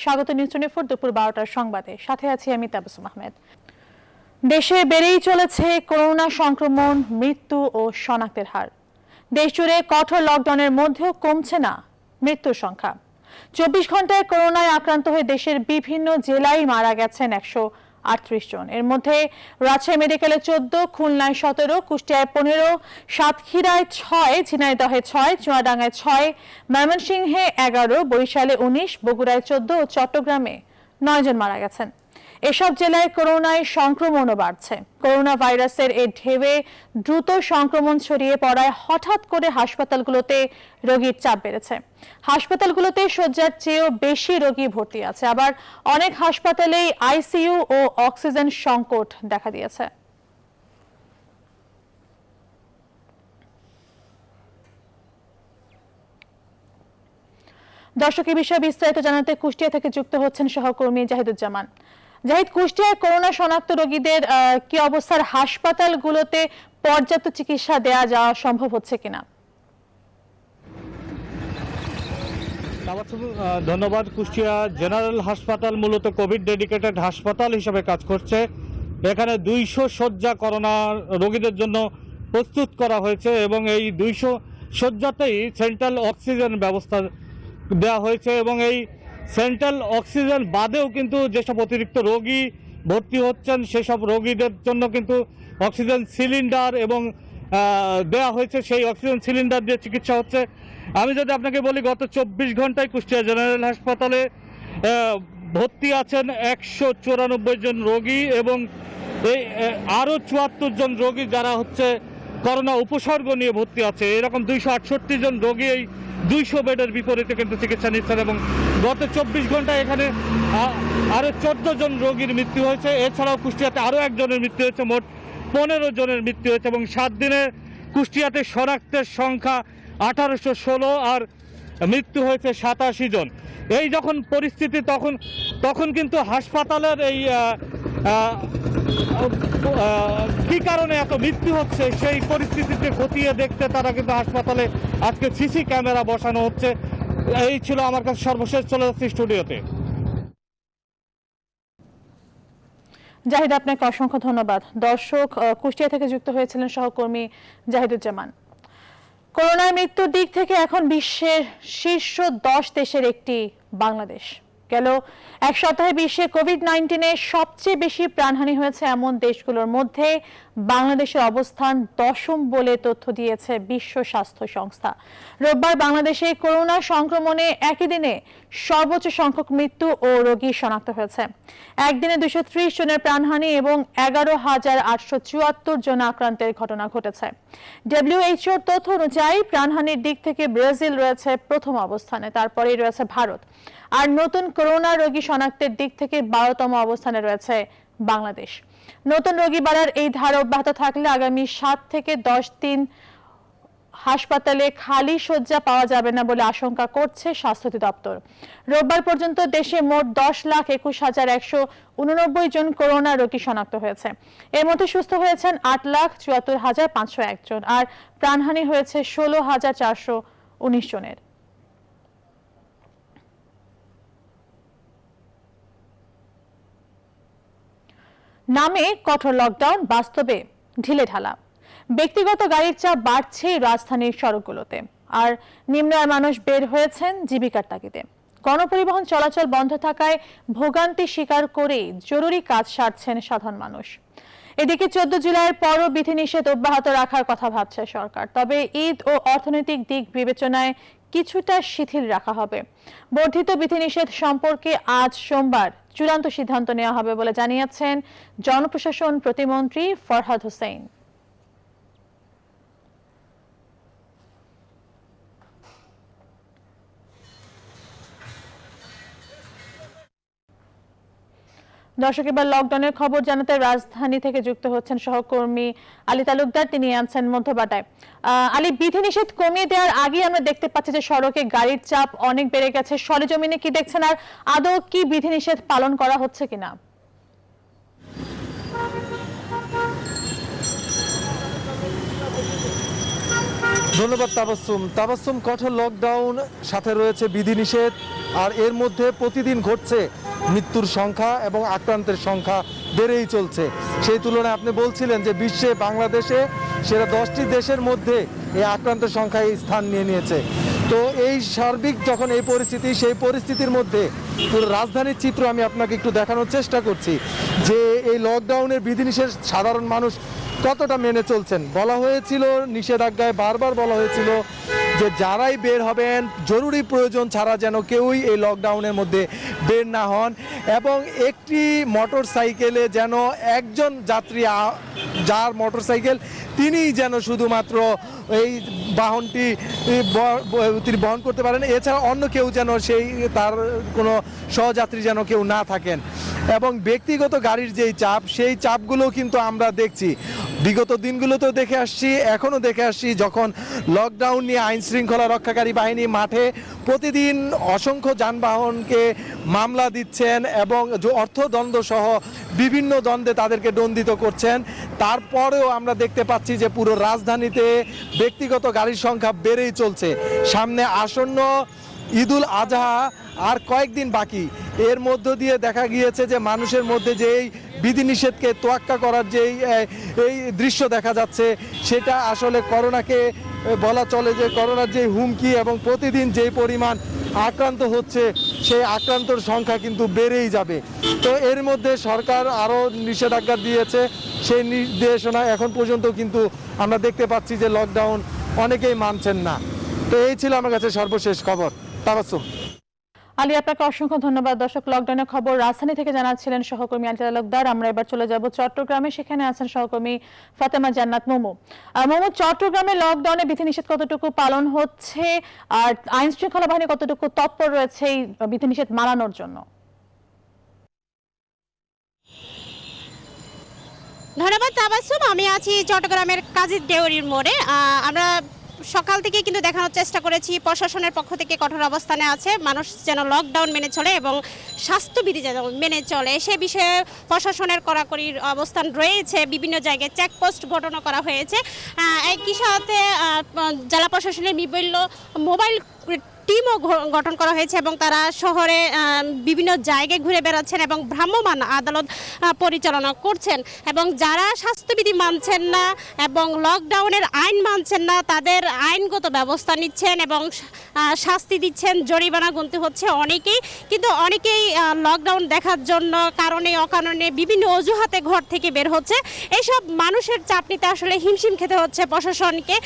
স্বাগত নিউজ 24 দুপুর 12টার সংবাদে। সাথে আছি আমি তাবাসসুম আহমেদ। দেশে বেড়েই চলেছে করোনা সংক্রমণ, মৃত্যু ও শনাক্তের হার। দেশজুড়ে কঠোর লকডাউনের মধ্যেও কমছে না মৃত্যুর সংখ্যা। 24 ঘন্টায় করোনায় আক্রান্ত হয়ে দেশের বিভিন্ন জেলায় মারা গেছেন 138 জন। এর মধ্যে রাজশাহী মেডিকেলে 14, খুলনায় 17, কুষ্টিয়ায় 15, সাতক্ষীরায় 6, ঝিনাইদহে 6, চুয়াডাঙ্গায় 6, ময়মনসিংহে 11, বরিশালে 19, বগুড়ায় 14 ও চট্টগ্রামে 9 জন মারা গেছেন। এসব জেলায় করোনায় সংক্রমণও বাড়ছে। করোনা ভাইরাসের এই ঢেউয়ে দ্রুত সংক্রমণ ছড়িয়ে পড়ায় হঠাৎ করে হাসপাতালগুলোতে রোগীর চাপ বেড়েছে। হাসপাতালগুলোতে শয্যার চেয়েও বেশি রোগী ভর্তি আছে। আবার অনেক হাসপাতালেই আইসিইউ ও অক্সিজেন সংকট দেখা দিয়েছে। দর্শক, এই বিষয়ে বিস্তারিত জানাতে কুষ্টিয়া থেকে যুক্ত হচ্ছেন সহকর্মী জাহিদুজ্জামান। জাহিদ, কুষ্টিয়ায় করোনা শনাক্ত রোগীদের কি অবস্থার? হাসপাতালগুলোতে পর্যাপ্ত চিকিৎসা দেওয়া যাওয়া সম্ভব হচ্ছে কিনা? ধন্যবাদ। কুষ্টিয়া জেনারেল হাসপাতাল মূলত কোভিড ডেডিকেটেড হাসপাতাল হিসেবে কাজ করছে। এখানে 200 শয্যা করোনা রোগীদের জন্য প্রস্তুত করা হয়েছে এবং এই 200 শয্যাতেই সেন্ট্রাল অক্সিজেন ব্যবস্থা দেওয়া হয়েছে এবং এই সেন্ট্রাল অক্সিজেন বাদেও কিন্তু যেসব অতিরিক্ত রোগী ভর্তি হচ্ছেন সেসব রোগীদের জন্য কিন্তু অক্সিজেন সিলিন্ডার এবং দেওয়া হয়েছে। সেই অক্সিজেন সিলিন্ডার দিয়ে চিকিৎসা হচ্ছে। আমি যদি আপনাকে বলি, গত 24 ঘন্টায় কুষ্টিয়া জেনারেল হাসপাতালে ভর্তি আছেন 194 জন রোগী এবং এই আরও 74 জন রোগী যারা হচ্ছে করোনা উপসর্গ নিয়ে ভর্তি আছে। এরকম 268 জন রোগী এই 200 বেডের বিপরীতে কিন্তু চিকিৎসা নিচ্ছেন এবং গত 24 ঘন্টায় এখানে আরও 14 জন রোগীর মৃত্যু হয়েছে। এছাড়াও কুষ্টিয়াতে আরও একজনের মৃত্যু হয়েছে, মোট 15 জনের মৃত্যু হয়েছে এবং 7 দিনে কুষ্টিয়াতে শনাক্তের সংখ্যা 1816 আর মৃত্যু হয়েছে 87 জন। এই যখন পরিস্থিতি তখন কিন্তু হাসপাতালের এই কি কারণে এত মৃত্যু হচ্ছে সেই পরিস্থিতিকে খতিয়ে দেখতে তারা কিন্তু হাসপাতালে আজকে সিসি ক্যামেরা বসানো হচ্ছে। এই ছিল আমার কাছে সর্বশেষ। চলে যাচ্ছি স্টুডিওতে। জাহিদ, আপনাকে অসংখ্য ধন্যবাদ। দর্শক, কুষ্টিয়া থেকে যুক্ত হয়েছিলেন সহকর্মী জাহিদুজ্জামান। করোনার মৃত্যুর দিক থেকে এখন বিশ্বের শীর্ষ 10 দেশের একটি বাংলাদেশ। গেল এক সপ্তাহে বিশ্বে কোভিড-19 সবচেয়ে বেশি প্রাণহানি হয়েছে এমন দেশগুলোর মধ্যে বাংলাদেশের অবস্থান 10ম বলে তথ্য দিয়েছে বিশ্ব স্বাস্থ্য সংস্থা। রোববার বাংলাদেশে করোনা সংক্রমণে একই দিনে সর্বোচ্চ সংখ্যক মৃত্যু ও রোগী শনাক্ত হয়েছে। একদিনে 230 জনের প্রাণহানি এবং 11,874 জন আক্রান্তের ঘটনা ঘটেছে। ডব্লিউএইচওর তথ্য অনুযায়ী প্রাণহানির দিক থেকে ব্রাজিল রয়েছে প্রথম অবস্থানে, তারপরেই রয়েছে ভারত। আর নতুন করোনা রোগী শনাক্তের দিক থেকে 12তম অবস্থানে রয়েছে বাংলাদেশ। নতুন রোগী বাড়ার এই ধারা অব্যাহত থাকলে আগামী 7 থেকে 10 দিন হাসপাতালে খালি শয্যা পাওয়া যাবে না বলে আশঙ্কা করছে স্বাস্থ্য অধিদপ্তর। রোববার পর্যন্ত দেশে মোট 10,21,189 জন করোনা রোগী শনাক্ত হয়েছে। এর মধ্যে সুস্থ হয়েছেন 8,74,501 জন আর প্রাণহানি হয়েছে 16,419 জনের। নামে কঠোর লকডাউন, বাস্তবে ঢিলেঢালা। ব্যক্তিগত গাড়ির চাপ বাড়ছে রাজধানীর সড়কগুলোতে, আর নিম্ন আয়ের মানুষ বের হয়েছেন জীবিকার তাগিদে। গণপরিবহন চলাচল বন্ধ থাকায় ভোগান্তি স্বীকার করেই জরুরি কাজ সারছেন সাধারণ মানুষ। এদিকে 14 জুলাইয়ের পরও বিধিনিষেধ অব্যাহত রাখার কথা ভাবছে সরকার, তবে ঈদ ও অর্থনৈতিক দিক বিবেচনায় কিছুটা শিথিল রাখা হবে। বর্ধিত বিধিনিষেধ সম্পর্কে আজ সোমবার চূড়ান্ত সিদ্ধান্ত নেওয়া হবে বলে জানিয়েছেন জনপ্রশাসন প্রতিমন্ত্রী ফরহাদ হোসেন। দর্শক, এবার লকডাউনের খবর জানাতে রাজধানী থেকে যুক্ত হচ্ছেন সহকর্মী আলী তালুকদার, তিনি আছেন মধ্যবাটায়। আলী, বিধিনিষেধ কমিয়ে দেওয়ার আগে আমরা দেখতে পাচ্ছি যে সড়কে গাড়ির চাপ অনেক বেড়ে গেছে। সরেজমিনে কি দেখছেন, আর আদৌ কি বিধিনিষেধ পালন করা হচ্ছে কিনা? ধন্যবাদ তাবাসসুম। কঠোর লকডাউন, সাথে রয়েছে বিধিনিষেধ, আর এর মধ্যে প্রতিদিন ঘটছে মৃত্যুর সংখ্যা এবং আক্রান্তের সংখ্যা বেড়েই চলছে। সেই তুলনায় আপনি বলছিলেন যে বিশ্বে বাংলাদেশে সেরা 10টি দেশের মধ্যে এই আক্রান্তের সংখ্যা এই স্থান নিয়ে নিয়েছে। তো এই সার্বিক যখন এই পরিস্থিতি, সেই পরিস্থিতির মধ্যে পুরো রাজধানীর চিত্র আমি আপনাকে একটু দেখানোর চেষ্টা করছি যে এই লকডাউনের বিধিনিষেধ সাধারণ মানুষ কতটা মেনে চলছেন। বলা হয়েছিল, নিষেধাজ্ঞায় বারবার বলা হয়েছিল যে যারাই বের হবেন জরুরি প্রয়োজন ছাড়া যেন কেউই এই লকডাউনের মধ্যে বের না হন, এবং একটি মোটর সাইকেলে যেন একজন যাত্রী, যার মোটর সাইকেল তিনিই যেন শুধুমাত্র এই বাহনটি তিনি বহন করতে পারেন, এছাড়া অন্য কেউ যেন তার কোনো সহযাত্রী যেন কেউ না থাকেন। এবং ব্যক্তিগত গাড়ির যেই চাপ, সেই চাপগুলো কিন্তু আমরা দেখছি, বিগত দিনগুলোতেও দেখে আসছি, এখনও দেখে আসছি। যখন লকডাউন নিয়ে আইন শৃঙ্খলা রক্ষাকারী বাহিনী মাঠে প্রতিদিন অসংখ্য যানবাহনকে মামলা দিচ্ছেন এবং অর্থদণ্ড সহ বিভিন্ন দ্বন্দ্বে তাদেরকে দণ্ডিত করছেন, তারপরেও আমরা দেখতে পাচ্ছি যে পুরো রাজধানীতে ব্যক্তিগত গাড়ির সংখ্যা বেড়েই চলছে। সামনে আসন্ন ঈদুল আজহা আর কয়েকদিন বাকি, এর মধ্য দিয়ে দেখা গিয়েছে যে মানুষের মধ্যে যে এই বিধিনিষেধকে তোয়াক্কা করার যে এই দৃশ্য দেখা যাচ্ছে, সেটা আসলে করোনাকে বলা চলে যে করোনার যে হুমকি এবং প্রতিদিন যে পরিমাণ আক্রান্ত হচ্ছে, সেই আক্রান্তর সংখ্যা কিন্তু বেড়েই যাবে। তো এর মধ্যে সরকার আরও নিষেধাজ্ঞা দিয়েছে, সেই নির্দেশনা এখন পর্যন্ত কিন্তু আমরা দেখতে পাচ্ছি যে লকডাউন অনেকেই মানছেন না। তো এই ছিল আমার কাছে সর্বশেষ খবর। তাবাসসুম। আলী, আপনাকে অসংখ্য ধন্যবাদ। দর্শক, লকডাউনের খবর রাজধানী থেকে জানাচ্ছিলেন সহকর্মী আলী তালুকদার। আমরা এবার চলে যাব চট্টগ্রামে, সেখানে আছেন সহকর্মী ফাতেমা জান্নাত মোমো। মোমো, চট্টগ্রামে লকডাউনে বিধিনিষেধ কতটুকু পালন হচ্ছে আর আইন শৃঙ্খলা বাহিনী কতটুকু তৎপর রয়েছে এই বিধিনিষেধ মানানোর জন্য? ধন্যবাদ তাবাসসুম। আমি আছি চট্টগ্রামের কাজী দেউরির মোড়ে। আমরা সকাল থেকে কিন্তু দেখানোর চেষ্টা করেছি প্রশাসনের পক্ষ থেকে কঠোর অবস্থানে আছে, মানুষ যেন লকডাউন মেনে চলে এবং স্বাস্থ্যবিধি যেন মেনে চলে সে বিষয়ে প্রশাসনের কড়াকড়ির অবস্থান রয়েছে। বিভিন্ন জায়গায় চেকপোস্ট গঠন করা হয়েছে। একই সাথে জেলা প্রশাসনের মোবাইল টিমও গঠন করা হয়েছে এবং তারা শহরে বিভিন্ন জায়গায় ঘুরে বেড়াচ্ছেন এবং ভ্রাম্যমাণ আদালত পরিচালনা করছেন। এবং যারা স্বাস্থ্যবিধি মানছেন না এবং লকডাউনের আইন মানছেন না, তাদের আইনগত ব্যবস্থা নিচ্ছেন এবং শাস্তি দিচ্ছেন, জরিমানা গুনতে হচ্ছে অনেকেই। কিন্তু অনেকেই লকডাউন দেখার জন্য কারণে অকারণে বিভিন্ন অজুহাতে ঘর থেকে বের হচ্ছে। এইসব মানুষের চাপ নিতে আসলে হিমশিম খেতে হচ্ছে প্রশাসনকে।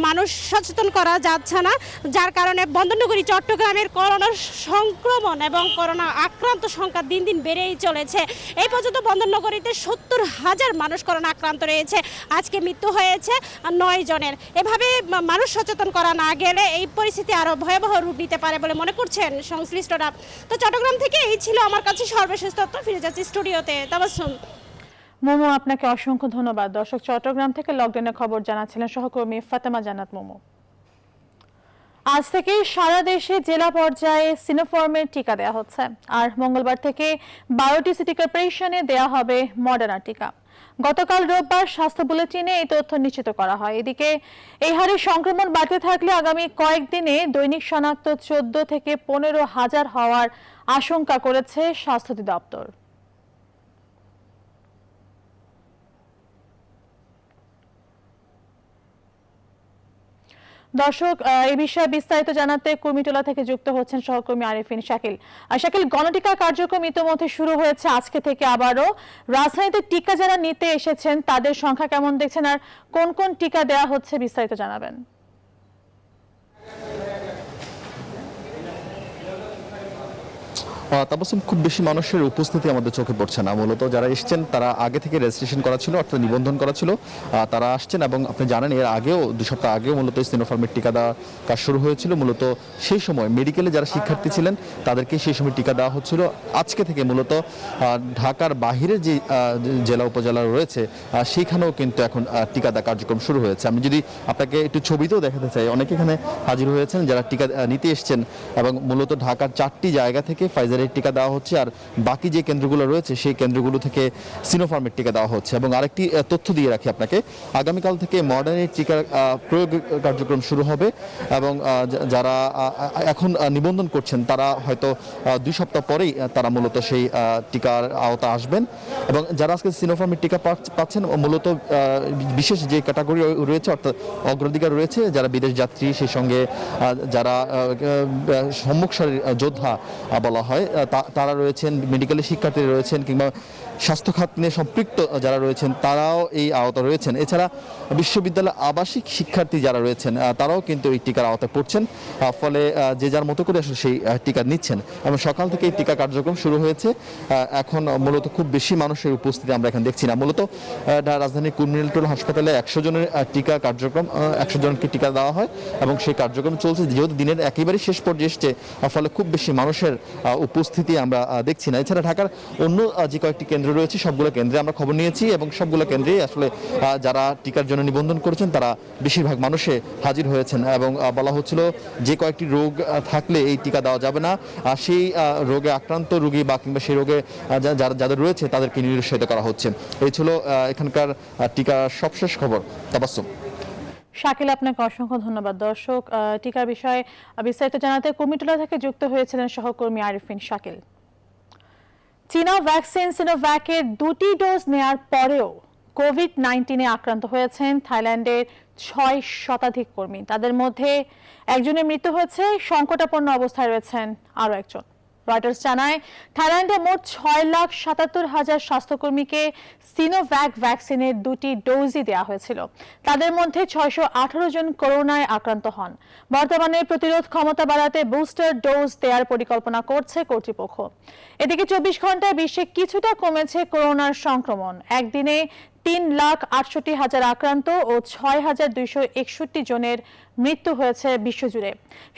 মানুষ সচেতন করা যাচ্ছে না, যার কারণে বন্দরনগরী চট্টগ্রামের করোনা সংক্রমণ এবং করোনা আক্রান্ত সংখ্যা দিন দিন বেড়েই চলেছে। এই পর্যন্ত বন্দরনগরীতে 70,000 মানুষ করোনা আক্রান্ত রয়েছে। আজকে মৃত্যু হয়েছে 9 জনের। এভাবে মানুষ সচেতন করা না গেলে এই পরিস্থিতি আরও ভয়াবহ রূপ নিতে পারে বলে মনে করছেন সংশ্লিষ্টরা। তো চট্টগ্রাম থেকে এই ছিল আমার কাছে সর্বশেষ তথ্য। ফিরে যাচ্ছি স্টুডিওতে। তাবাসসুম। মোমো, আপনাকে অসংখ্য ধন্যবাদ। দর্শক, চট্টগ্রাম থেকে লকডাউনের খবর জানাচ্ছিলেন সহকর্মী ফাতেমা জান্নাত মোমো। আজ থেকে সারা দেশে জেলা পর্যায়ে সিনোফার্মের টিকা দেওয়া হচ্ছে, আর মঙ্গলবার থেকে 12টি সিটি কর্পোরেশনে দেওয়া হবে মডার্না টিকা। গতকাল রোববার স্বাস্থ্য বুলেটিনে এই তথ্য নিশ্চিত করা হয়। এদিকে এই হারে সংক্রমণ বাড়তে থাকলে আগামী কয়েকদিনে দৈনিক শনাক্ত 14 থেকে 15,000 হওয়ার আশঙ্কা করেছে স্বাস্থ্য অধিদপ্তর। দর্শক, এই বিষয়ে বিস্তারিত জানাতে কুর্মিটোলা থেকে যুক্ত হচ্ছেন সহকর্মী আরিফিন শাকিল। শাকিল, গণটিকা কার্যক্রম ইতিমধ্যে শুরু হয়েছে আজকে থেকে। আবারও রাজধানীতে টিকা যারা নিতে এসেছেন তাদের সংখ্যা কেমন দেখছেন আর কোন কোন টিকা দেওয়া হচ্ছে বিস্তারিত জানাবেন। তাবাসসুম, খুব বেশি মানুষের উপস্থিতি আমাদের চোখে পড়ছে না। মূলত যারা এসছেন তারা আগে থেকে রেজিস্ট্রেশন করা ছিল, অর্থাৎ নিবন্ধন করা ছিল, তারা আসছেন। এবং আপনি জানেন এর আগেও 2 সপ্তাহ আগেও মূলত সিনোফার্মের টিকা দেওয়া কাজ শুরু হয়েছিল। মূলত সেই সময় মেডিকেলে যারা শিক্ষার্থী ছিলেন তাদেরকে সেই সময় টিকা দেওয়া হচ্ছিল। আজকে থেকে মূলত ঢাকার বাহিরের যে জেলা উপজেলা রয়েছে সেইখানেও কিন্তু এখন টিকা দেওয়া কার্যক্রম শুরু হয়েছে। আমি যদি আপনাকে একটু ছবিতেও দেখাতে চাই, অনেকে এখানে হাজির হয়েছেন যারা টিকা নিতে এসছেন এবং মূলত ঢাকার 4টি জায়গা থেকে ফাইজার ফাইজারের টিকা দেওয়া হচ্ছে, আর বাকি যে কেন্দ্রগুলো রয়েছে সেই কেন্দ্রগুলো থেকে সিনোফার্মের টিকা দেওয়া হচ্ছে। এবং আরেকটি তথ্য দিয়ে রাখি আপনাকে, আগামীকাল থেকে মডার্নের টিকার প্রয়োগ কার্যক্রম শুরু হবে এবং যারা এখন নিবন্ধন করছেন তারা হয়তো 2 সপ্তাহ পরেই তারা মূলত সেই টিকার আওতা আসবেন। এবং যারা আজকে সিনোফার্মের টিকা পাচ্ছেন মূলত বিশেষ যে ক্যাটাগরি রয়েছে, অর্থাৎ অগ্রাধিকার রয়েছে যারা বিদেশ যাত্রী, সেই সঙ্গে যারা সম্মুখ সারির যোদ্ধা বলা হয় তারা রয়েছেন, মেডিকেলের শিক্ষার্থী রয়েছেন, কিংবা স্বাস্থ্য খাত নিয়ে সম্পৃক্ত যারা রয়েছেন তারাও এই আওতা রয়েছেন। এছাড়া বিশ্ববিদ্যালয় আবাসিক শিক্ষার্থী যারা রয়েছেন তারাও কিন্তু এই টিকার আওতায় পড়ছেন। ফলে যে যার মতো করে আসলে সেই টিকা নিচ্ছেন এবং সকাল থেকে এই টিকা কার্যক্রম শুরু হয়েছে। এখন মূলত খুব বেশি মানুষের উপস্থিতি আমরা এখানে দেখছি না। মূলত রাজধানীর কুমিল্লা হাসপাতালে 100 জনের টিকা কার্যক্রম, 100 জনকে টিকা দেওয়া হয় এবং সেই কার্যক্রম চলছে, যেহেতু দিনের একেবারে শেষ পর্যায়ে এসছে, ফলে খুব বেশি মানুষের উপস্থিতি আমরা দেখছি না। এছাড়া ঢাকার অন্য যে কয়েকটি কেন্দ্র রয়েছে সবগুলো কেন্দ্রে আমরা খবর নিয়েছি এবং সবগুলো কেন্দ্রেই আসলে যারা টিকার জন্য নিবন্ধন করেছেন তারা বেশিরভাগ মানুষে হাজির হয়েছেন এবং বলা হচ্ছিল যে কয়েকটি রোগ থাকলে এই টিকা দেওয়া যাবে না, সেই রোগে আক্রান্ত রোগী বা কিংবা সেই রোগে যাদের রয়েছে তাদেরকে নিরুৎসাহিত করা হচ্ছে। এই ছিল এখানকার টিকার সবশেষ খবর। তাবাসসুম। শাকিল, আপনাকে অসংখ্য ধন্যবাদ। দর্শক, টিকার বিষয়ে বিস্তারিত জানাতে কুমিল্লা থেকে যুক্ত হয়েছিলেন সহকর্মী আরিফিন শাকিল। চীনা ভ্যাকসিন সিনোভ্যাকের 2টি ডোজ নেয়ার পরেও কোভিড-19 আক্রান্ত হয়েছেন থাইল্যান্ডের 6 শতাধিক কর্মী। তাদের মধ্যে একজনের মৃত্যু হয়েছে, সংকটাপন্ন অবস্থায় রয়েছেন আরও একজন। রয়টার্স জানায়, থাইল্যান্ডে মোট 6,77,000 স্বাস্থ্যকর্মীকে সিনোভ্যাক ভ্যাকসিনের 2টি ডোজই দেওয়া হয়েছিল। তাদের মধ্যে 618 জন করোনায় আক্রান্ত হন। বর্তমানে প্রতিরোধ ক্ষমতা বাড়াতে বুস্টার ডোজ দেওয়ার পরিকল্পনা করছে কর্তৃপক্ষ। এদিকে 24 ঘন্টায় বিশ্বে কিছুটা কমেছে করোনার সংক্রমণ। একদিনে 3,68,000 আক্রান্ত ও 6,261 জনের মৃত্যু হয়েছে বিশ্বজুড়ে।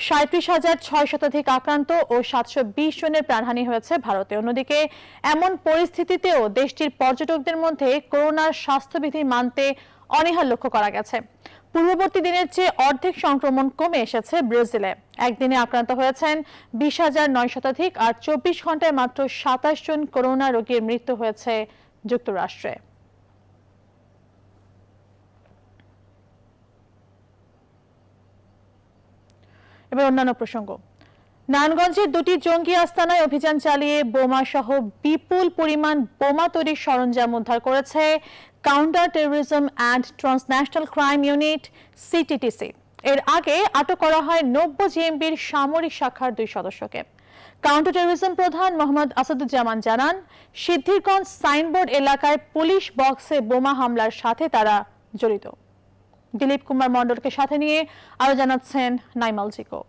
37,006 শতাধিক আক্রান্ত ও 720 জনের প্রাণহানি হয়েছে ভারতে। অন্যদিকে এমন পরিস্থিতিতেও দেশটির পর্যটকদের মধ্যে করোনার স্বাস্থ্যবিধি মানতে অনীহা লক্ষ্য করা গেছে। পূর্ববর্তী দিনের চেয়ে অর্ধেক সংক্রমণ কমে এসেছে ব্রাজিলে। একদিনে আক্রান্ত হয়েছেন 20,009 শতাধিক, আর 24 ঘন্টায় মাত্র 27 জন করোনা রোগীর মৃত্যু হয়েছে যুক্তরাষ্ট্রে। এবার অন্যান্য প্রসঙ্গ। নারায়ণগঞ্জের 2টি জঙ্গি আস্তানায় অভিযান চালিয়ে বোমা সহ বিপুল পরিমাণ বোমা তৈরির সরঞ্জাম উদ্ধার করেছে counter terrorism and transnational crime unit CTTC. এর আগে আটক করা হয় নব্য জেএমবির সামরিক শাখার 2 সদস্যকে। কাউন্টার টেরোরিজম প্রধান মোহাম্মদ আসাদুজ্জামান জানান, সিদ্ধিরগঞ্জ সাইনবোর্ড এলাকায় পুলিশ বক্সে বোমা হামলার সাথে তারা জড়িত। দিলীপ কুমার মণ্ডলকে সাথে নিয়ে আরো জানাচ্ছেন নাইমাল জিকো।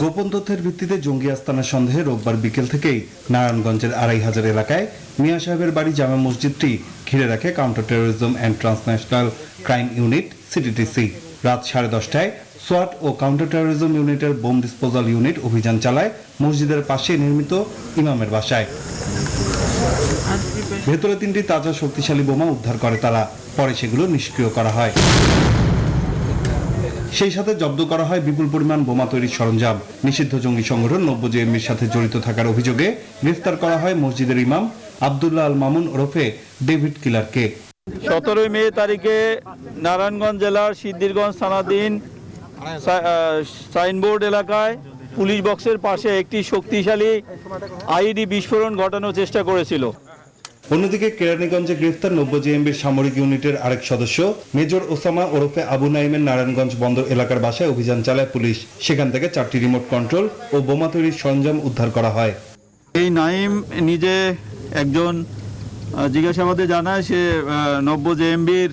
গোপন তথ্যের ভিত্তিতে জঙ্গি আস্তানার সন্দেহে রোববার বিকেল থেকেই নারায়ণগঞ্জের 2,500 এলাকায় মিয়া সাহেবের বাড়ি জামে মসজিদটি ঘিরে রাখে counter terrorism and transnational crime unit CTTC. রাত 10:30টায় সোয়াট ও কাউন্টার টেরোরিজম ইউনিটের বোম ডিসপোজাল ইউনিট অভিযান চালায় মসজিদের পাশে নির্মিত ইমামের বাসায়। ভেতরে 3টি তাজা শক্তিশালী বোমা উদ্ধার করে তারা, পরে সেগুলো নিষ্ক্রিয় করা হয়। সেই সাথে জব্দ করা হয় বিপুল পরিমাণ বোমা তৈরির সরঞ্জাম। নিষিদ্ধ জঙ্গি সংগঠন নব্য জেএমবির সাথে জড়িত থাকার অভিযোগে গ্রেফতার করা হয় মসজিদের ইমাম আব্দুল্লাহ আল মামুন ওরফে ডেভিড কিলারকে। 17 মে তারিখে নারায়ণগঞ্জ জেলার সিদ্ধিরগঞ্জ থানাধীন সাইনবোর্ড এলাকায় পুলিশ বক্সের পাশে একটি শক্তিশালী আইডি বিস্ফোরণ ঘটানোর চেষ্টা করেছিল। অন্যদিকে কেরানীগঞ্জে গ্রেফতার নব্য জেএমবির সামরিক ইউনিটের আরেক সদস্য মেজর ওসামা ওরফে আবু নাইমের নারায়ণগঞ্জ বন্দর এলাকার বাসায় অভিযান চালায় পুলিশ। সেখান থেকে 4টি রিমোট কন্ট্রোল ও বোমা তৈরির সরঞ্জাম উদ্ধার করা হয়। এই নাইম নিজে একজন জিজ্ঞাসাবাদে জানায় সে নব্য জেএমবির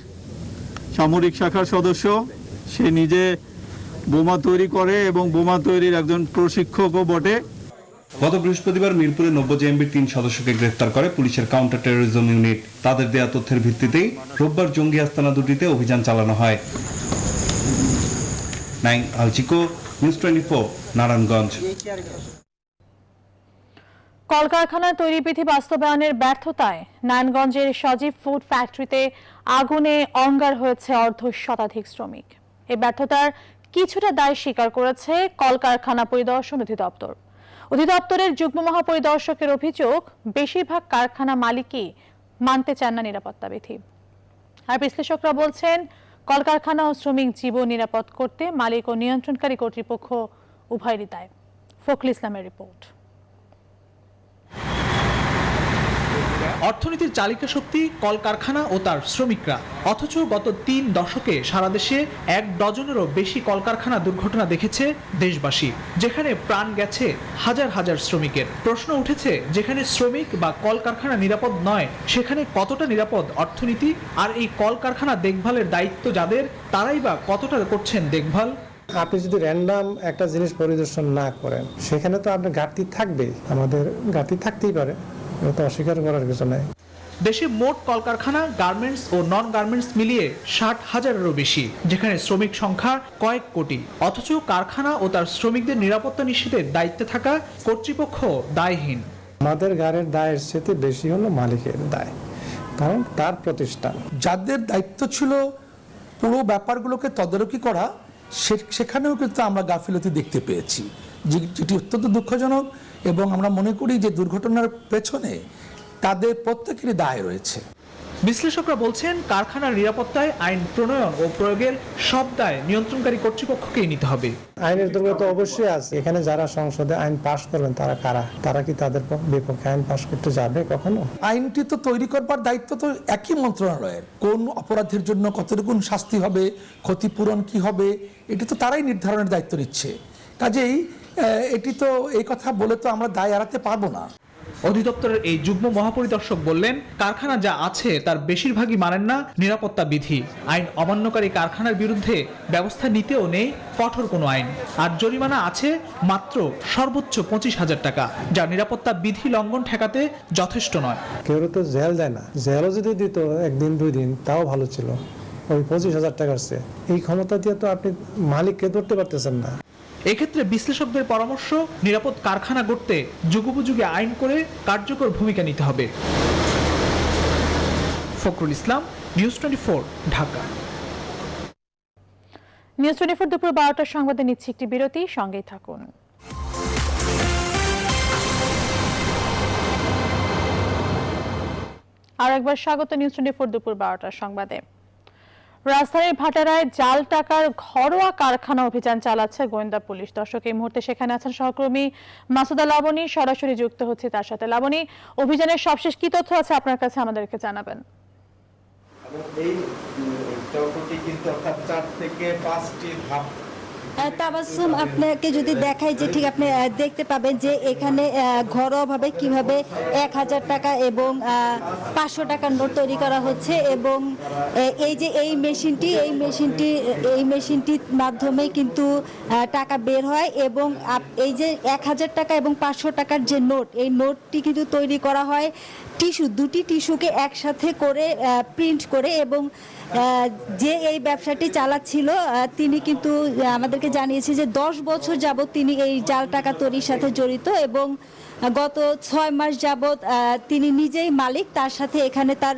সামরিক শাখার সদস্য। সে নিজে বোমা তৈরি করে এবং বোমা তৈরির একজন প্রশিক্ষকও বটে। গত বৃহস্পতিবার মিরপুরে নব্য জেএমবির 3 সদস্যকে গ্রেফতার করে পুলিশের কাউন্টার টেরোরিজম ইউনিট। তাদের দেয়া তথ্যের ভিত্তিতেই রোববার জঙ্গি আস্তানা দুটিতে অভিযান চালানো হয়। নাইম আলচিকো, নিউজ 24, নারায়ণগঞ্জ। কলকারখানায় তৈরি বিধি বাস্তবায়নের ব্যর্থতায় নারায়ণগঞ্জের সজীব ফুড ফ্যাক্টরিতে আগুনে অঙ্গার হয়েছে অর্ধ শতাধিক শ্রমিক। এই ব্যর্থতার কিছুটা দায় স্বীকার করেছে কলকারখানা পরিদর্শন অধিদপ্তর। অধিদপ্তরের যুগ্ম মহাপরিদর্শকের অভিযোগ, বেশিরভাগ কারখানা মালিকই মানতে চান না নিরাপত্তা বিধি। আর বিশ্লেষকরা বলছেন, কলকারখানা ও শ্রমিক জীবন নিরাপদ করতে মালিক ও নিয়ন্ত্রণকারী কর্তৃপক্ষ উভয়েরই দায়। ফখরুল ইসলামের রিপোর্ট। অর্থনীতির চালিকা শক্তি কলকারখানা ও তার শ্রমিকরা, অথচ গত 3 দশকে সারা দেশে 1 ডজনেরও বেশি কলকারখানা দুর্ঘটনা দেখেছে দেশবাসী, যেখানে প্রাণ গেছে হাজার হাজার শ্রমিকের। প্রশ্ন উঠেছে, যেখানে শ্রমিক বা কলকারখানা নিরাপদ নয়, সেখানে কতটা নিরাপদ অর্থনীতি? আর এই কলকারখানা দেখভালের দায়িত্ব যাদের, তারাই বা কতটা করছেন দেখভাল? আপনি যদি র্যান্ডাম একটা জিনিস পরিদর্শন না করেন, সেখানে তো আপনার ঘাটতি থাকবেই। আমাদের ঘাটতি থাকতেই পারে, এটা তো অস্বীকার করার কিছু নাই। দেশে মোট কলকারখানা, গার্মেন্টস ও নন গার্মেন্টস মিলিয়ে 60,000-এরও বেশি, যেখানে শ্রমিক সংখ্যা কয়েক কোটি। অথচ কারখানা ও তার শ্রমিকদের নিরাপত্তা নিশ্চিতের দায়িত্বে থাকা কর্তৃপক্ষ দায়হীন। আমাদের গাড়ির দায়ের চেয়ে বেশি হলো মালিকের দায়, কারণ তার প্রতিষ্ঠান। যাদের দায়িত্ব ছিল পুরো ব্যাপারগুলোকে তদারকি করা, সেখানেও কিন্তু আমরা গাফিলতি দেখতে পেয়েছি, যেটি অত্যন্ত দুঃখজনক। এবং আমরা মনে করি যে দুর্ঘটনার পেছনে তাদের প্রত্যেকেরই দায় রয়েছে। বিশ্লেষকরা বলছেন, কারখানার নিরাপত্তায় আইন প্রণয়ন ও প্রয়োগের সব দায় নিয়ন্ত্রণকারী কর্তৃপক্ষকেই নিতে হবে। আইনের দুর্বলতা অবশ্যই আছে। এখানে যারা সংসদে আইন পাশ করবেন তারা কারা? তারা কি তাদের বিপক্ষে আইন পাশ করতে যাবে কখনো? আইনটি তো তৈরি করবার দায়িত্ব তো একই মন্ত্রণালয়ের। কোন অপরাধের জন্য কতটুকু শাস্তি হবে, ক্ষতিপূরণ কি হবে, এটি তো তারাই নির্ধারণের দায়িত্ব নিচ্ছে। কাজেই এটি তো এই কথা বলে তো আমরা দায় এড়াতে পারবো না। অধিদপ্তরের এই যুগ্ম মহাপরিদর্শক বললেন, কারখানা যা আছে তার বেশিরভাগই মানেন না নিরাপত্তা বিধি। আইন অমান্যকারী কারখানার বিরুদ্ধে ব্যবস্থা নিতেও নেই কঠোর কোনো আইন। আর জরিমানা আছে মাত্র সর্বোচ্চ 25,000 টাকা, যা নিরাপত্তা বিধি লঙ্ঘন ঠেকাতে যথেষ্ট নয়। কেউ তো জেল দেয় না, জেলও যদি দিত 1 দিন 2 দিন তাও ভালো ছিল। ওই 25,000 টাকার চেয়ে এই ক্ষমতা দিয়ে তো আপনি মালিককে ধরতে পারতেছেন না। এক্ষেত্রে বিশ্লেষকদের পরামর্শ, নিরাপদ কারখানা গড়তে যুগোপযোগী আইন করে কার্যকর ভূমিকা নিতে হবে। ফখরুল ইসলাম, নিউজ 24, ঢাকা। নিউজ 24 দুপুর 12টার সংবাদে নিচ্ছে একটি বিরতি, সঙ্গেই থাকুন। আর একবার স্বাগত নিউজ 24 দুপুর 12টার সংবাদে। রাজধানীর ভাটারায় জাল টাকার ঘরোয়া কারখানা অভিযান চালাচ্ছে গোয়েন্দা পুলিশ। দর্শক, এই মুহূর্তে সেখানে আছেন সহকর্মী মাসুদা লাবণী, সরাসরি যুক্ত হচ্ছে তার সাথে। লাবণী, অভিযানের সবশেষ কি তথ্য আছে আপনার কাছে, আমাদেরকে জানাবেন। এই চক্রটি কিন্তু অর্থাৎ 4 থেকে 5টি ধাপ। তাবাসসুম, আপনাকে যদি দেখাই যে ঠিক আপনি দেখতে পাবেন যে এখানে ঘরোয়াভাবে কিভাবে 1,000 টাকা এবং 500 টাকার নোট তৈরি করা হচ্ছে। এবং এই যে এই মেশিনটির মাধ্যমে কিন্তু টাকা বের হয়। এবং এই যে 1,000 টাকা এবং 500 টাকার যে নোট, এই নোটটি কিন্তু তৈরি করা হয় দুটি টিস্যুকে একসাথে করে প্রিন্ট করে। এবং যে এই ব্যবসাটি চালাচ্ছিল তিনি কিন্তু আমাদেরকে জানিয়েছে যে 10 বছর যাবত তিনি এই জাল টাকা তৈরির সাথে জড়িত। এবং গত 6 মাস যাবত তিনি নিজেই মালিক, তার সাথে এখানে তার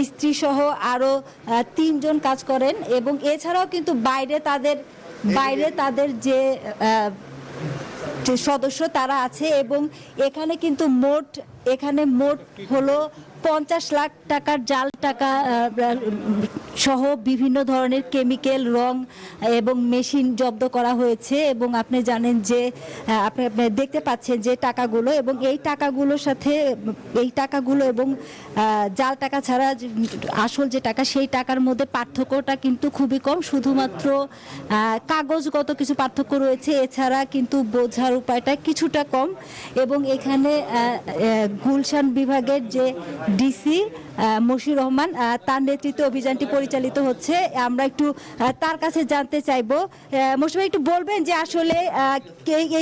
স্ত্রী সহ আরও 3 জন কাজ করেন। এবং এছাড়াও কিন্তু বাইরে তাদের যে সদস্য তারা আছে। এবং এখানে কিন্তু মোট হলো 50 লাখ টাকার জাল টাকা সহ বিভিন্ন ধরনের কেমিক্যাল, রং এবং মেশিন জব্দ করা হয়েছে। এবং আপনি জানেন যে আপনি দেখতে পাচ্ছেন যে টাকাগুলো, এবং এই টাকাগুলো এবং জাল টাকা ছাড়া আসল যে টাকা, সেই টাকার মধ্যে পার্থক্যটা কিন্তু খুবই কম। শুধুমাত্র কাগজগত কিছু পার্থক্য রয়েছে, এছাড়া কিন্তু বোঝার উপায়টা কিছুটা কম। এবং এখানে গুলশান বিভাগের যে ডিসি মশিউর রহমান, তার নেতৃত্বে অভিযানটি পরিচালিত হচ্ছে। আমরা একটু তার কাছে জানতে চাইবো। মশিউর ভাই, একটু বলবেন যে আসলে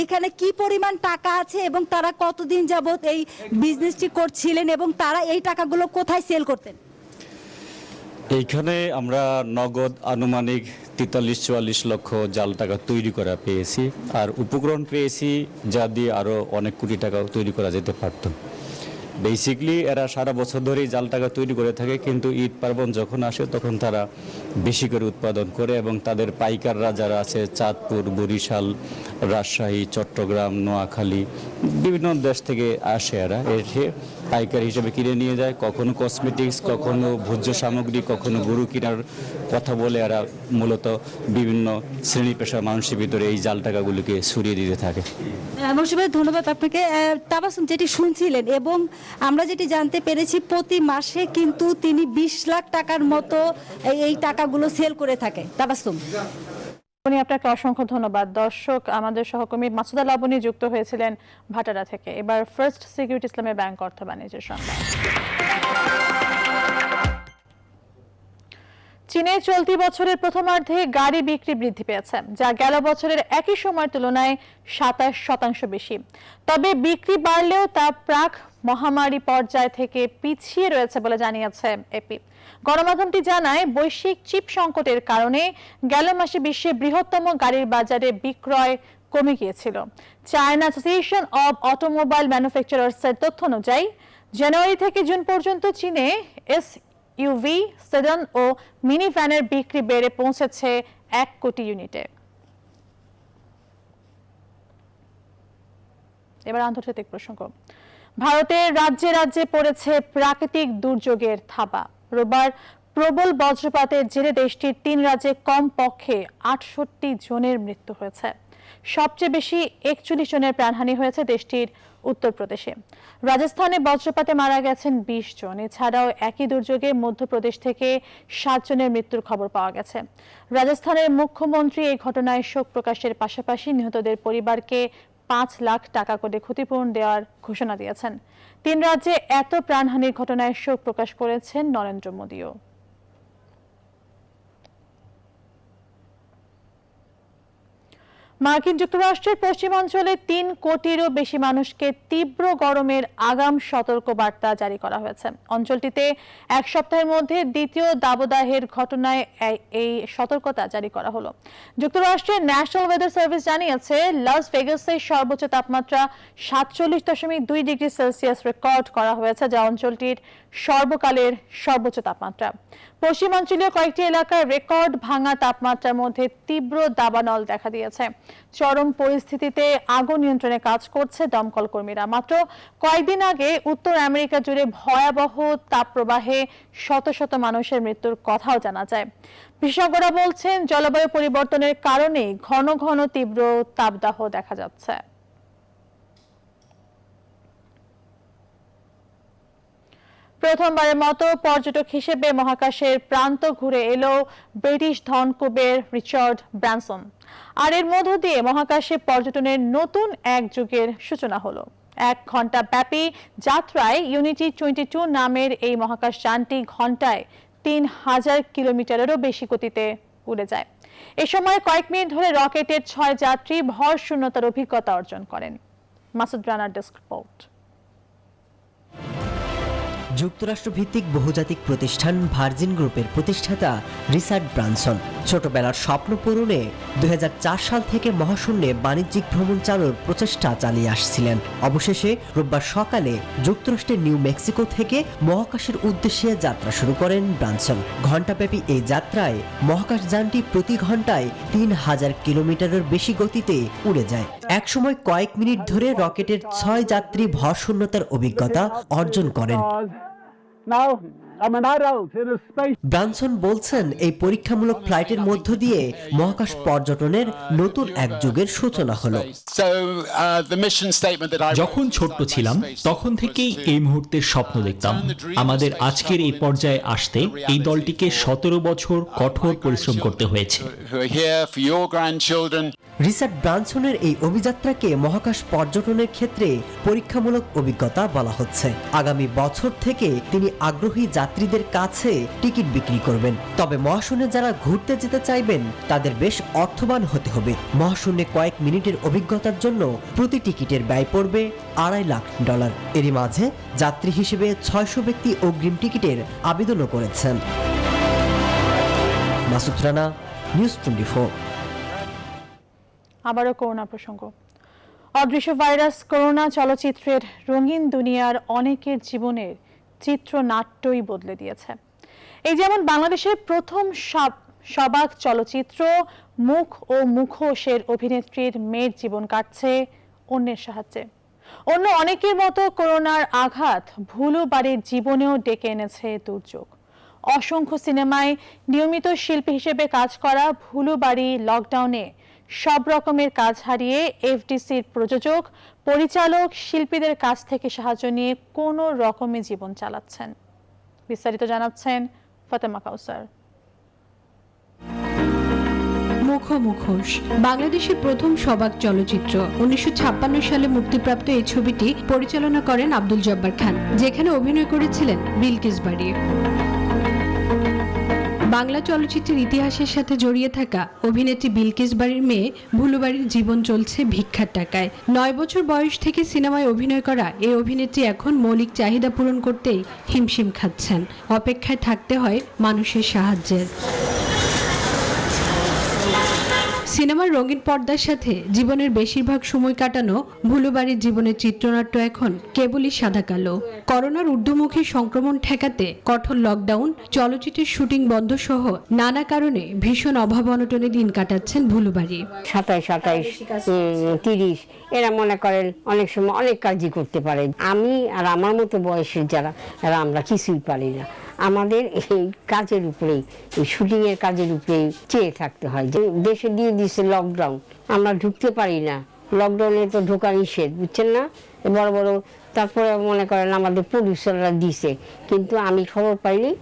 এইখানে কি পরিমাণ টাকা আছে এবং তারা কতদিন যাবত এই বিজনেসটি করছিলেন এবং তারা এই টাকাগুলো কোথায় সেল করতেন? এইখানে আমরা নগদ আনুমানিক 43-44 লক্ষ জাল টাকা তৈরি করা পেয়েছি, আর উপকরণ পেয়েছি যা দিয়ে আরও অনেক কোটি টাকা তৈরি করা যেতে পারত। বেসিকলি এরা সারা বছর ধরেই জাল টাকা তৈরি করে থাকে, কিন্তু ঈদ পার্বণ যখন আসে তখন তারা বেশি করে উৎপাদন করে এবং তাদের পাইকাররা যারা আছে চাঁদপুর, বরিশাল, রাজশাহী, চট্টগ্রাম, নোয়াখালী বিভিন্ন দেশ থেকে আসে, এরা এসে পাইকার হিসেবে কিনে নিয়ে যায়। কখনো কসমেটিক্স, কখনো ভোজ্য সামগ্রী, কখনো গরু কেনার কথা বলে এরা মূলত বিভিন্ন শ্রেণী পেশার মানুষের ভিতরে এই জাল টাকাগুলিকে ছড়িয়ে দিতে থাকে। মহসিন ভাই ধন্যবাদ আপনাকে। তাবাসসুম যেটি শুনছিলেন এবং আমরা যেটি জানতে পেরেছি প্রতি মাসে কিন্তু তিনি 20 লাখ টাকার মতো এই টাকাগুলো সেল করে থাকে। তাবাসসুম, আপনাকে অসংখ্য ধন্যবাদ। দর্শক, আমাদের সহকর্মী মাসুদা লাবণী যুক্ত হয়েছিলেন ভাটারা থেকে। এবার ফার্স্ট সিকিউরিটি ইসলামী ব্যাংক অর্থ বাণিজ্যের সংবাদ। চীনে চলতি বছরের প্রথমার্ধে গাড়ি বিক্রি বৃদ্ধি পেয়েছে, যা গেল বছরের একই সময়ের তুলনায় 27% বেশি। তবে বিক্রি বাড়লেও তা প্রাক মহামারী পর্যায় থেকে পিছিয়ে রয়েছে বলে জানিয়েছে এপি। গণমাধ্যমটি জানায়, বৈশ্বিক চিপ সংকটের কারণে গেল মাসে বিশ্বের বৃহত্তম গাড়ির বাজারে বিক্রয় কমে গিয়েছিল। চায়না অ্যাসোসিয়েশন অব অটোমোবাইল ম্যানুফ্যাকচারার্সের তথ্য অনুযায়ী জানুয়ারি থেকে জুন পর্যন্ত চীনে এসইউভি, সেডান ও মিনি ভ্যানের বিক্রি বেড়ে পৌঁছেছে 1 কোটি ইউনিটে। এবার আন্তর্জাতিক প্রসঙ্গ। ভারতের রাজ্যে রাজ্যে পড়েছে প্রাকৃতিক দুর্যোগের থাবা। রোববার প্রবল বজ্রপাতের জেরে দেশটির 3 রাজ্যে কমপক্ষে 68 জনের মৃত্যু হয়েছে। সবচেয়ে বেশি 41 জনের প্রাণহানি হয়েছে দেশটির উত্তরপ্রদেশে। রাজস্থানে বজ্রপাতে মারা গেছেন 20 জন। এছাড়াও একই দুর্যোগে মধ্যপ্রদেশ থেকে 7 জনের মৃত্যুর খবর পাওয়া গেছে। রাজস্থানের মুখ্যমন্ত্রী এই ঘটনায় শোক প্রকাশের পাশাপাশি নিহতদের পরিবারকে 5 লাখ টাকা করে ক্ষতিপূরণ দেওয়ার ঘোষণা দিয়েছেন। 3 রাজ্যে এত প্রাণহানির ঘটনায় শোক প্রকাশ করেছেন নরেন্দ্র মোদীও। মার্কিন যুক্তরাষ্ট্রের পশ্চিমাঞ্চলে 3 কোটিরও বেশি মানুষকে তীব্র গরমের আগাম সতর্কবার্তা জারি করা হয়েছে। অঞ্চলটিতে 1 সপ্তাহের মধ্যে দ্বিতীয় দাবদাহের ঘটনায় এই সতর্কতা জারি করা হলো। যুক্তরাষ্ট্রের ন্যাশনাল ওয়েদার সার্ভিস জানিয়েছে, লাস ভেগাসের সর্বোচ্চ তাপমাত্রা 47.2 ডিগ্রি সেলসিয়াস রেকর্ড করা হয়েছে, যা অঞ্চলটির সর্বকালের সর্বোচ্চ তাপমাত্রা। পশ্চিমাঞ্চলীয় কয়েকটি এলাকায় রেকর্ড ভাঙা তাপমাত্রার মধ্যে তীব্র দাবানল দেখা দিয়েছে। চরম পরিস্থিতিতে আগুন নিয়ন্ত্রণে কাজ করছে দমকল কর্মীরা। মাত্র কয়েকদিন আগে উত্তর আমেরিকা জুড়ে ভয়াবহ তাপপ্রবাহে শত শত মানুষের মৃত্যুর কথাও জানা যায়। বিশেষজ্ঞরা বলছেন, জলবায়ু পরিবর্তনের কারণে ঘন ঘন তীব্র তাপদাহ দেখা যাচ্ছে। প্রথমবারের মতো পর্যটক হিসেবে মহাকাশের প্রান্ত ঘুরে এলো ব্রিটিশ ধনকুবের রিচার্ড ব্র্যানসন। আর এর মধ্য দিয়ে মহাকাশে পর্যটনের নতুন এক যুগের সূচনা হলো। 1 ঘন্টা ব্যাপী যাত্রায় ইউনিটি 22 নামের এই মহাকাশ যানটি ঘন্টায় 3000 কিলোমিটারেরও বেশি গতিতে উড়ে যায়। এ সময় কয়েক মিনিট ধরে রকেটের 6 যাত্রী ভর শূন্যতার অভিজ্ঞতা অর্জন করেন। মাসুদ রানার ডেস্ক রিপোর্ট। যুক্তরাষ্ট্রভিত্তিক বহুজাতিক প্রতিষ্ঠান ভার্জিন গ্রুপের প্রতিষ্ঠাতা রিচার্ড ব্রানসন ছোটবেলার স্বপ্ন পূরণে 2004 সাল থেকে মহাশূন্যে বাণিজ্যিক ভ্রমণ চালুর প্রচেষ্টা চালিয়ে আসছিলেন। অবশেষে রোববার সকালে যুক্তরাষ্ট্রের নিউ মেক্সিকো থেকে মহাকাশের উদ্দেশ্যে যাত্রা শুরু করেন ব্রানসন। ঘণ্টাব্যাপী এই যাত্রায় মহাকাশযানটি প্রতি ঘন্টায় 3000 কিলোমিটারের বেশি গতিতে উড়ে যায়। একসময় কয়েক মিনিট ধরে রকেটের 6 যাত্রী ভর শূন্যতার অভিজ্ঞতা অর্জন করেন। ব্রানসন বলছেন, এই পরীক্ষামূলক ফ্লাইটের মধ্য দিয়ে মহাকাশ পর্যটনের নতুন এক যুগের সূচনা হলো। যখন ছোট্ট ছিলাম তখন থেকেই এই মুহূর্তের স্বপ্ন দেখতাম। আমাদের আজকের এই পর্যায়ে আসতে এই দলটিকে 17 বছর কঠোর পরিশ্রম করতে হয়েছে। রিচার্ড ব্রানসনের এই অভিযাত্রাকে মহাকাশ পর্যটনের ক্ষেত্রে পরীক্ষামূলক অভিজ্ঞতা বলা হচ্ছে। আগামী বছর থেকে তিনি আগ্রহী যাত্রীদের কাছে টিকিট বিক্রি করবেন। তবে মহাশূন্যে যারা ঘুরতে যেতে চাইবেন তাদের বেশ অর্থবান হতে হবে। মহাশূন্যে কয়েক মিনিটের অভিজ্ঞতার জন্য প্রতি টিকিটের ব্যয় পড়বে $2.5 লাখ। এরই মাঝে যাত্রী হিসেবে 600 ব্যক্তি অগ্রিম টিকিটের আবেদনও করেছেন। মাসুদ রানা, নিউজ 24। আবারও করোনা প্রসঙ্গ। অদৃশ্য ভাইরাস করোনা চলচ্চিত্রের রঙিন দুনিয়ার অনেকের জীবনের চিত্রনাট্যই বদলে দিয়েছে। এই যেমন বাংলাদেশের প্রথম সবাক চলচ্চিত্র মুখ ও মুখোশের অভিনেত্রীর মেয়ের জীবন কাটছে অন্যের সাহায্যে। অন্য অনেকের মতো করোনার আঘাত ভুলু বাড়ির জীবনেও ডেকে এনেছে দুর্যোগ। অসংখ্য সিনেমায় নিয়মিত শিল্পী হিসেবে কাজ করা ভুলু বাড়ি লকডাউনে সব রকমের কাজ হারিয়ে এফডিসির প্রযোজক, পরিচালক, শিল্পীদের কাছ থেকে সাহায্য নিয়ে কোনো রকমে জীবন চালাচ্ছেন। বিস্তারিত জানাচ্ছেন ফাতেমা কাউসার। মুখোশ বাংলাদেশের প্রথম সবাক চলচ্চিত্র। 1956 সালে মুক্তিপ্রাপ্ত এই ছবিটি পরিচালনা করেন আব্দুল জব্বার খান, যেখানে অভিনয় করেছিলেন বিলকিস বাড়ি। বাংলা চলচ্চিত্রের ইতিহাসের সাথে জড়িয়ে থাকা অভিনেত্রী বিলকিস বাড়ির মেয়ে ভুলু বাড়ির জীবন চলছে ভিক্ষার টাকায়। 9 বছর বয়স থেকে সিনেমায় অভিনয় করা এই অভিনেত্রী এখন মৌলিক চাহিদা পূরণ করতেই হিমশিম খাচ্ছেন। অপেক্ষায় থাকতে হয় মানুষের সাহায্যের। সিনেমার রঙিন পর্দার সাথে জীবনের বেশিরভাগ সময় কাটানো ভুলু বাড়ির জীবনের চিত্রনাট্য এখন কেবলই সাদা কালো। করোনার ঊর্ধ্বমুখী সংক্রমণ ঠেকাতে কঠোর লকডাউন, চলচ্চিত্রের শুটিং বন্ধ সহ নানা কারণে ভীষণ অভাব অনটনে দিন কাটাচ্ছেন ভুলু বাড়ি। 27, 30 এরা মনে করেন অনেক সময় অনেক কাজই করতে পারে। আমি আর আমার মতো বয়সের যারা আমরা কিছুই পারি না। আমাদের এই কাজের উপরেই, এই শুটিংয়ের কাজের উপরেই চেয়ে থাকতে হয়। যে দেশে দিয়ে দিচ্ছে লকডাউন, আমরা ঢুকতে পারি না। লকডাউনে তো ঢোকা নিষেধ, বুঝছেন না? বড় বড় তারপরে মনে করেন আমাদের প্রডিউসাররা দিছে, কিন্তু আমি খবর পাইনি।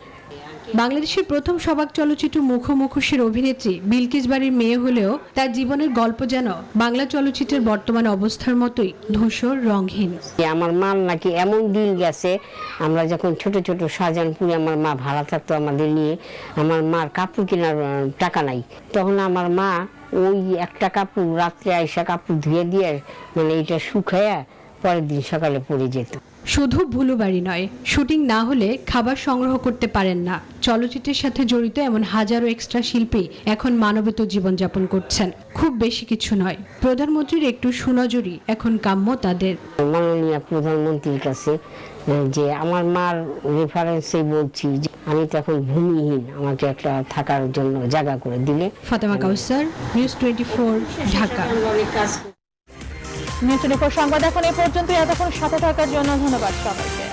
বাংলাদেশের প্রথম সবাক চলচ্চিত্র মুখোশের অভিনেত্রী বিলকিস বাড়ির মেয়ে হলেও তার জীবনের গল্প যেন বাংলা চলচ্চিত্রের বর্তমান অবস্থার মতোই ধূসর, রংহীন। আমার মার নাকি এমন দিন গেছে, আমরা যখন ছোট ছোট শাহজাহানপুরে আমার মা ভাড়া থাকতো আমাদের নিয়ে, আমার মার কাপড় কেনার টাকা নাই, তখন আমার মা ওই একটা কাপড় রাত্রে আইসা কাপড় ধুয়ে দিয়ে মানে এটা শুকায়া পরের দিন সকালে পরে যেত। শুধু ভুলু বাড়ি নয়, শুটিং না হলে খাবার সংগ্রহ করতে পারেন না। চলচ্চিত্রের সাথে জড়িত এমন হাজারো এক্সট্রা শিল্পী এখন মানবেতর জীবনযাপন করছেন। খুব বেশি কিছু নয়, প্রধানমন্ত্রীর একটু সুনজরি এখন কাম্য তাদের। মাননীয় প্রধানমন্ত্রীর কাছে যে আমার মার রেফারেন্সে বলছি, আমি তখন ভূমিহীন, আমাকে একটা থাকার জন্য জায়গা করে দিলে। ফাতেমা কাউসার, নিউজ 24, ঢাকা। নিউজ 24 সংবাদ এখন এ পর্যন্ত। এতক্ষণ সাথে থাকার জন্য ধন্যবাদ সবাইকে।